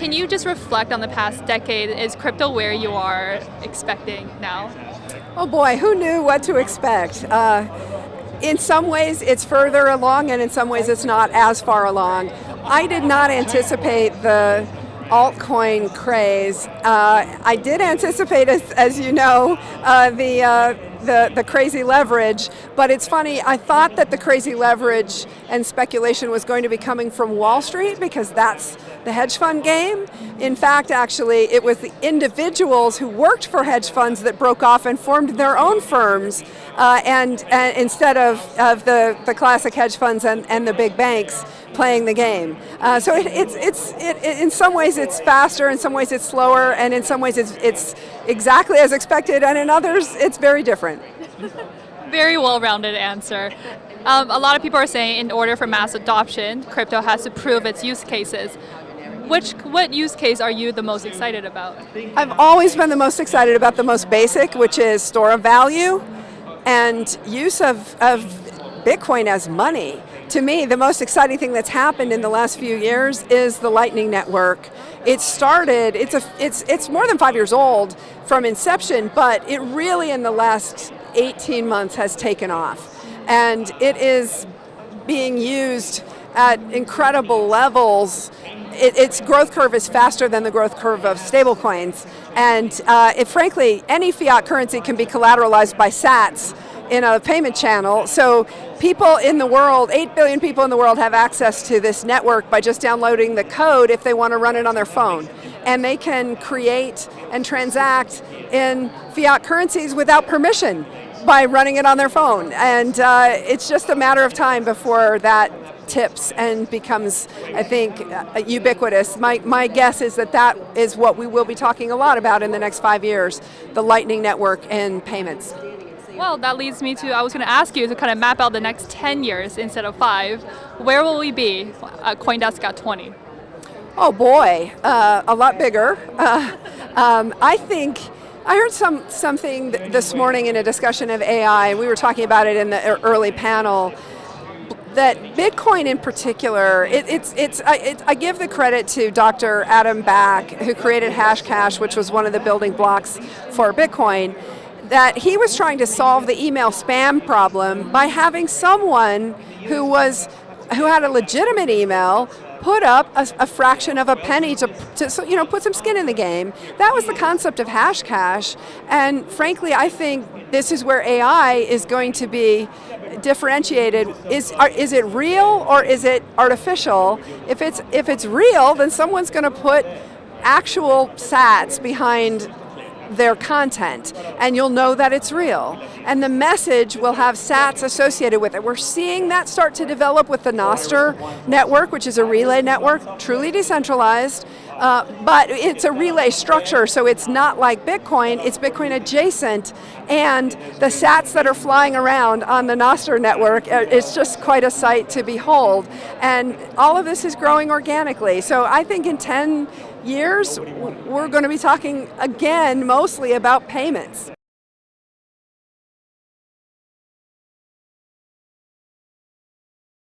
Can you just reflect on the past decade? Is crypto where you are expecting now? Oh boy, who knew what to expect? In some ways it's further along, and in some ways it's not as far along. I did not anticipate the altcoin craze. I did anticipate, as you know, the crazy leverage, but it's funny, I thought that the crazy leverage and speculation was going to be coming from Wall Street because that's the hedge fund game. In fact, actually, it was the individuals who worked for hedge funds that broke off and formed their own firms, and instead of the classic hedge funds and the big banks playing the game. So in some ways it's faster, in some ways it's slower, and in some ways it's exactly as expected, and in others it's very different. Very well-rounded answer. A lot of people are saying in order for mass adoption, crypto has to prove its use cases. What use case are you the most excited about? I've always been the most excited about the most basic, which is store of value and use of Bitcoin as money. To me, the most exciting thing that's happened in the last few years is the Lightning Network. It started, it's more than 5 years old from inception, but it really in the last 18 months has taken off. And it is being used at incredible levels. Its growth curve is faster than the growth curve of stablecoins. And frankly, any fiat currency can be collateralized by sats in a payment channel. So people in the world, 8 billion people in the world have access to this network by just downloading the code if they want to run it on their phone. And they can create and transact in fiat currencies without permission by running it on their phone. And it's just a matter of time before that tips and becomes, I think, ubiquitous. My guess is that is what we will be talking a lot about in the next 5 years, the Lightning Network and payments. Well, that leads me to, I was going to ask you to kind of map out the next 10 years instead of 5. Where will we be at CoinDesk at 20? Oh boy, a lot bigger. I think, I heard something this morning in a discussion of AI, we were talking about it in the early panel, that Bitcoin in particular, I give the credit to Dr. Adam Back, who created Hashcash, which was one of the building blocks for Bitcoin, that he was trying to solve the email spam problem by having someone who had a legitimate email put up a fraction of a penny to put some skin in the game. That was the concept of Hashcash, and frankly, I think this is where AI is going to be differentiated. Is it real or is it artificial? If it's real, then someone's going to put actual sats behind their content, and you'll know that it's real. And the message will have sats associated with it. We're seeing that start to develop with the Nostr network, which is a relay network, truly decentralized, but it's a relay structure, so it's not like Bitcoin, it's Bitcoin adjacent, and the sats that are flying around on the Nostr network, it's just quite a sight to behold. And all of this is growing organically. So I think in 10 years, we're going to be talking again mostly about payments.